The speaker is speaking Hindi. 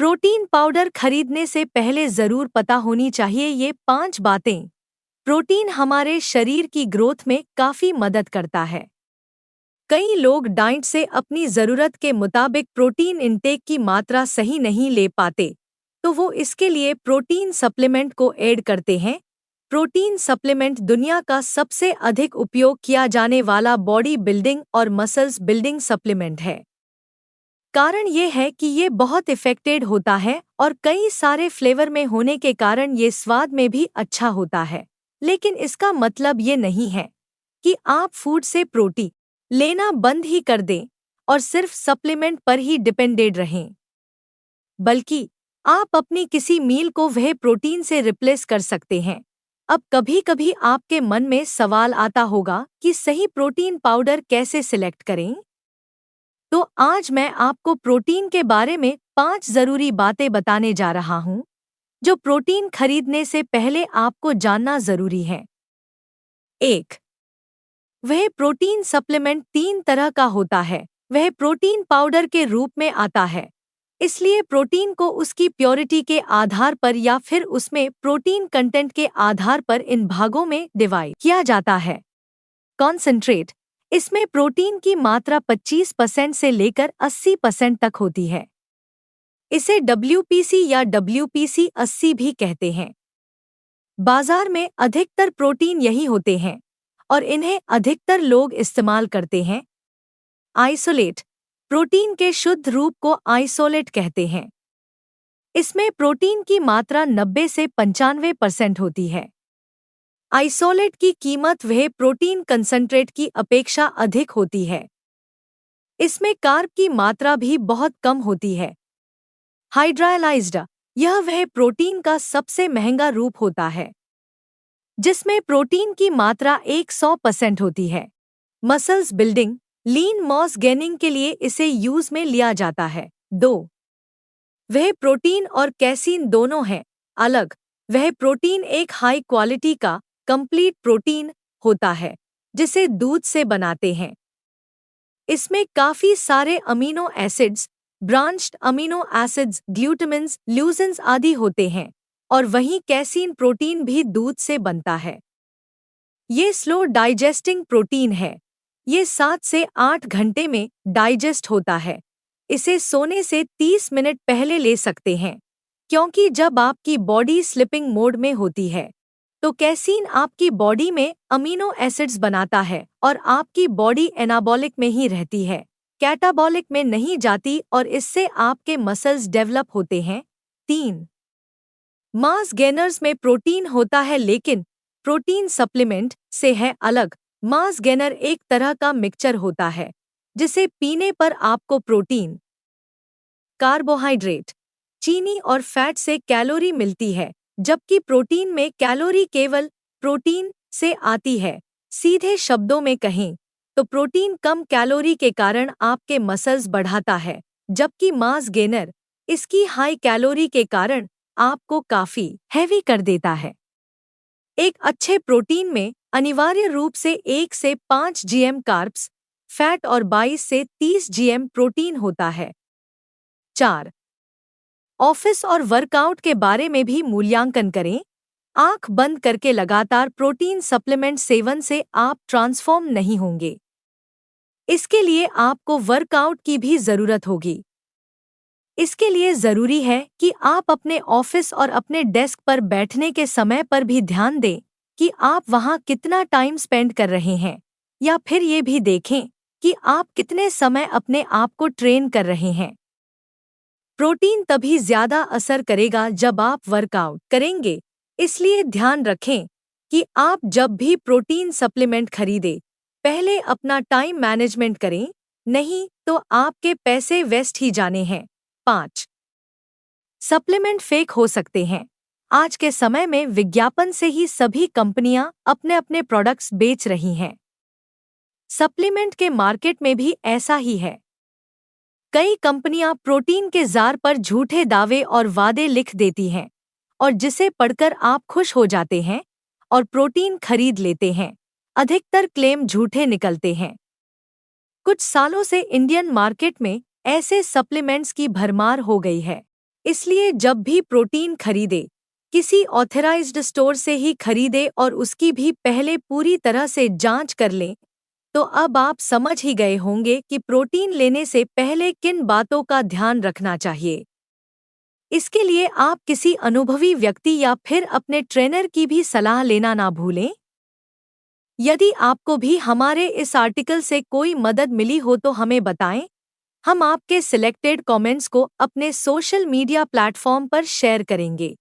प्रोटीन पाउडर खरीदने से पहले जरूर पता होनी चाहिए ये 5 बातें। प्रोटीन हमारे शरीर की ग्रोथ में काफी मदद करता है। कई लोग डाइट से अपनी जरूरत के मुताबिक प्रोटीन इंटेक की मात्रा सही नहीं ले पाते, तो वो इसके लिए प्रोटीन सप्लीमेंट को ऐड करते हैं। प्रोटीन सप्लीमेंट दुनिया का सबसे अधिक उपयोग किया जाने वाला बॉडी बिल्डिंग और मसल्स बिल्डिंग सप्लीमेंट है। कारण ये है कि ये बहुत इफेक्टेड होता है और कई सारे फ्लेवर में होने के कारण ये स्वाद में भी अच्छा होता है। लेकिन इसका मतलब ये नहीं है कि आप फूड से प्रोटीन लेना बंद ही कर दें और सिर्फ सप्लीमेंट पर ही डिपेंडेड रहें, बल्कि आप अपनी किसी मील को वह प्रोटीन से रिप्लेस कर सकते हैं। अब कभी कभी आपके मन में सवाल आता होगा कि सही प्रोटीन पाउडर कैसे सिलेक्ट करें। तो आज मैं आपको प्रोटीन के बारे में 5 जरूरी बातें बताने जा रहा हूं, जो प्रोटीन खरीदने से पहले आपको जानना जरूरी है। 1. वह प्रोटीन सप्लीमेंट 3 तरह का होता है। वह प्रोटीन पाउडर के रूप में आता है, इसलिए प्रोटीन को उसकी प्योरिटी के आधार पर या फिर उसमें प्रोटीन कंटेंट के आधार पर इन भागों में डिवाइड किया जाता है। कॉन्सेंट्रेट, इसमें प्रोटीन की मात्रा 25% से लेकर 80% तक होती है। इसे WPC या WPC80 भी कहते हैं। बाजार में अधिकतर प्रोटीन यही होते हैं और इन्हें अधिकतर लोग इस्तेमाल करते हैं। आइसोलेट, प्रोटीन के शुद्ध रूप को आइसोलेट कहते हैं। इसमें प्रोटीन की मात्रा 90 से 95% होती है। आइसोलेट की कीमत वह प्रोटीन कंसंट्रेट की अपेक्षा अधिक होती है। इसमें कार्ब की मात्रा भी बहुत कम होती है। हाइड्रोलाइज्ड, यह वह प्रोटीन का सबसे महंगा रूप होता है, जिसमें प्रोटीन की मात्रा 100% होती है। मसल्स बिल्डिंग, लीन मॉस गेनिंग के लिए इसे यूज में लिया जाता है। 2. वह प्रोटीन और कैसीन दोनों हैं अलग। वह प्रोटीन एक हाई क्वालिटी का कंप्लीट प्रोटीन होता है, जिसे दूध से बनाते हैं। इसमें काफी सारे amino acids, branched amino acids, glutamines, leucines आदि होते हैं और वहीं कैसीन प्रोटीन भी दूध से बनता है। ये स्लो डाइजेस्टिंग प्रोटीन है। ये 7 से 8 घंटे में डाइजेस्ट होता है। इसे सोने से 30 मिनट पहले ले सकते हैं, क्योंकि जब आपकी बॉडी स्लीपिंग मोड में होती है तो कैसीन आपकी बॉडी में अमीनो एसिड्स बनाता है और आपकी बॉडी एनाबॉलिक में ही रहती है, कैटाबॉलिक में नहीं जाती और इससे आपके मसल्स डेवलप होते हैं। 3. मास गेनर्स में प्रोटीन होता है, लेकिन प्रोटीन सप्लीमेंट से है अलग। मास गेनर एक तरह का मिक्सचर होता है, जिसे पीने पर आपको प्रोटीन, कार्बोहाइड्रेट, चीनी और फैट से कैलोरी मिलती है, जबकि प्रोटीन में कैलोरी केवल प्रोटीन से आती है। सीधे शब्दों में कहें तो प्रोटीन कम कैलोरी के कारण आपके मसल्स बढ़ाता है, जबकि मास गेनर इसकी हाई कैलोरी के कारण आपको काफी हैवी कर देता है। एक अच्छे प्रोटीन में अनिवार्य रूप से 1 से 5 GM कार्ब्स, फैट और 22 से 30 GM प्रोटीन होता है। 4. ऑफिस और वर्कआउट के बारे में भी मूल्यांकन करें। आंख बंद करके लगातार प्रोटीन सप्लीमेंट सेवन से आप ट्रांसफॉर्म नहीं होंगे। इसके लिए आपको वर्कआउट की भी जरूरत होगी। इसके लिए जरूरी है कि आप अपने ऑफिस और अपने डेस्क पर बैठने के समय पर भी ध्यान दें कि आप वहां कितना टाइम स्पेंड कर रहे हैं, या फिर ये भी देखें कि आप कितने समय अपने आप को ट्रेन कर रहे हैं। प्रोटीन तभी ज्यादा असर करेगा जब आप वर्कआउट करेंगे, इसलिए ध्यान रखें कि आप जब भी प्रोटीन सप्लीमेंट खरीदें, पहले अपना टाइम मैनेजमेंट करें, नहीं तो आपके पैसे वेस्ट ही जाने हैं। 5. सप्लीमेंट फेक हो सकते हैं। आज के समय में विज्ञापन से ही सभी कंपनियां अपने अपने प्रोडक्ट्स बेच रही हैं। सप्लीमेंट के मार्केट में भी ऐसा ही है। कई कंपनियां प्रोटीन के जार पर झूठे दावे और वादे लिख देती हैं, और जिसे पढ़कर आप खुश हो जाते हैं और प्रोटीन खरीद लेते हैं। अधिकतर क्लेम झूठे निकलते हैं। कुछ सालों से इंडियन मार्केट में ऐसे सप्लीमेंट्स की भरमार हो गई है। इसलिए जब भी प्रोटीन खरीदे, किसी ऑथराइज्ड स्टोर से ही खरीदे और उसकी भी पहले पूरी तरह से जांच कर लें। तो अब आप समझ ही गए होंगे कि प्रोटीन लेने से पहले किन बातों का ध्यान रखना चाहिए। इसके लिए आप किसी अनुभवी व्यक्ति या फिर अपने ट्रेनर की भी सलाह लेना ना भूलें। यदि आपको भी हमारे इस आर्टिकल से कोई मदद मिली हो तो हमें बताएं। हम आपके सिलेक्टेड कमेंट्स को अपने सोशल मीडिया प्लेटफॉर्म पर शेयर करेंगे।